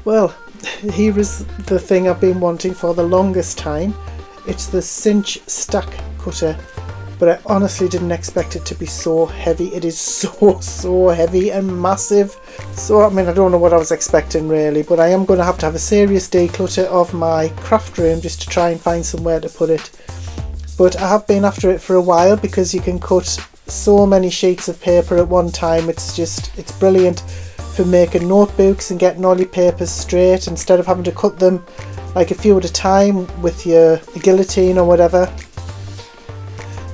Well, here is the thing I've been wanting for the longest time. It's the Cinch stack cutter, but I honestly didn't expect it to be so heavy. It is so heavy and massive. So I mean, I don't know what I was expecting really, but I am going to have a serious declutter of my craft room just to try and find somewhere to put it. But I have been after it for a while because you can cut so many sheets of paper at one time. It's brilliant for making notebooks and getting all your papers straight instead of having to cut them like a few at a time with your guillotine or whatever.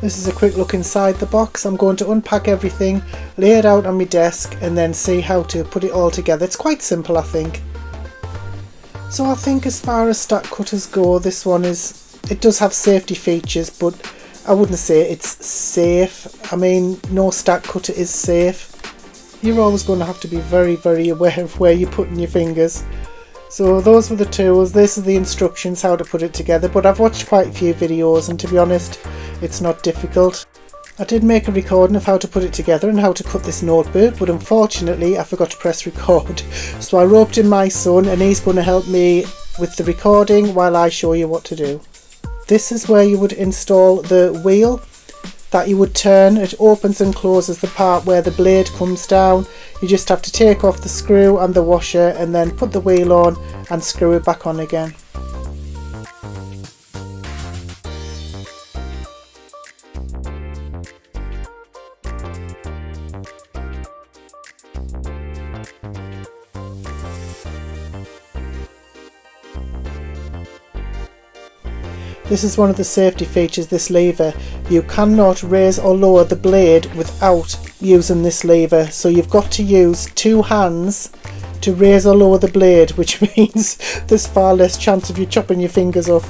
This is a quick look inside the box. I'm going to unpack everything, lay it out on my desk and then see how to put it all together. It's quite simple, I think. So I think as far as stack cutters go, this one it does have safety features, but I wouldn't say it's safe. I mean, no stack cutter is safe. You're always going to have to be very aware of where you're putting your fingers. So those were the tools. This is the instructions how to put it together, but I've watched quite a few videos and to be honest, it's not difficult. I did make a recording of how to put it together and how to cut this notebook, but unfortunately I forgot to press record. So I roped in my son and he's going to help me with the recording while I show you what to do. This is where you would install the wheel that you would turn. It opens and closes the part where the blade comes down. You just have to take off the screw and the washer and then put the wheel on and screw it back on again. This is one of the safety features, this lever. You cannot raise or lower the blade without using this lever. So you've got to use two hands to raise or lower the blade, which means there's far less chance of you chopping your fingers off.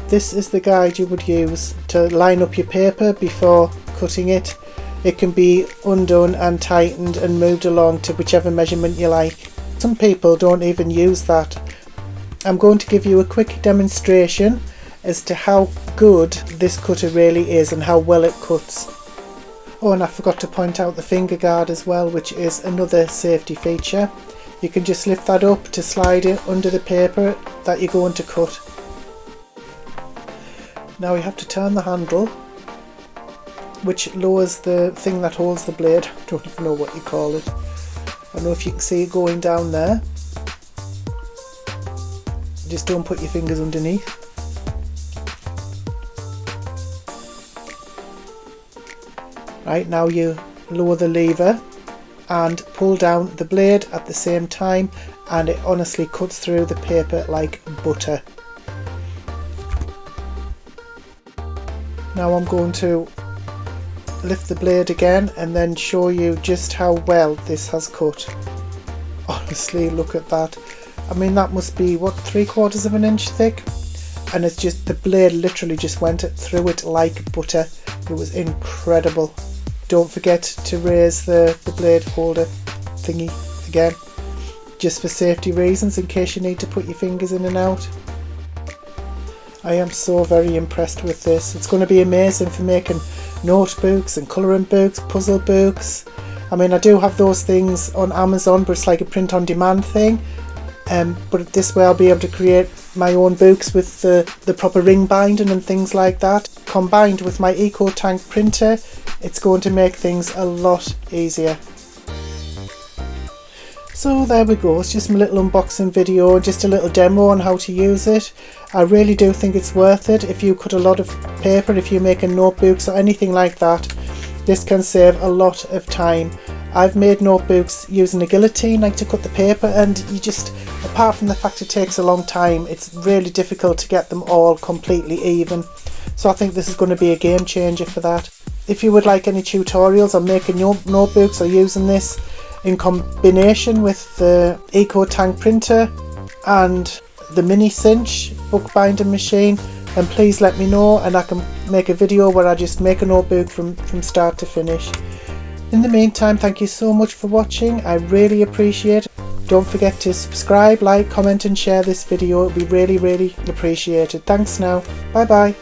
This is the guide you would use to line up your paper before cutting it. It can be undone and tightened and moved along to whichever measurement you like. Some people don't even use that. I'm going to give you a quick demonstration as to how good this cutter really is and how well it cuts. Oh, and I forgot to point out the finger guard as well, which is another safety feature. You can just lift that up to slide it under the paper that you're going to cut. Now you have to turn the handle, which lowers the thing that holds the blade. I don't even know what you call it. I don't know if you can see it going down there. Just don't put your fingers underneath. Right, now you lower the lever and pull down the blade at the same time, and it honestly cuts through the paper like butter. Now I'm going to lift the blade again and then show you just how well this has cut. Honestly, look at that. I mean, that must be, what, 3/4 of an inch thick? And it's just, the blade literally just went through it like butter. It was incredible. Don't forget to raise the blade holder thingy again, just for safety reasons, in case you need to put your fingers in and out. I am so very impressed with this. It's going to be amazing for making notebooks and colouring books, puzzle books. I mean, I do have those things on Amazon, but it's like a print on demand thing. But this way I'll be able to create my own books with the proper ring binding and things like that. Combined with my EcoTank printer, it's going to make things a lot easier. So there we go, it's just my little unboxing video, just a little demo on how to use it. I really do think it's worth it. If you cut a lot of paper, if you're making notebooks or anything like that, this can save a lot of time. I've made notebooks using a guillotine, like to cut the paper, and you just, apart from the fact it takes a long time, it's really difficult to get them all completely even. So I think this is going to be a game changer for that. If you would like any tutorials on making your notebooks or using this in combination with the EcoTank printer and the mini Cinch bookbinding machine, then please let me know and I can make a video where I just make a notebook from start to finish. In the meantime, thank you so much for watching. I really appreciate it. Don't forget to subscribe, like, comment and share this video. It would be really appreciated. Thanks now. Bye bye.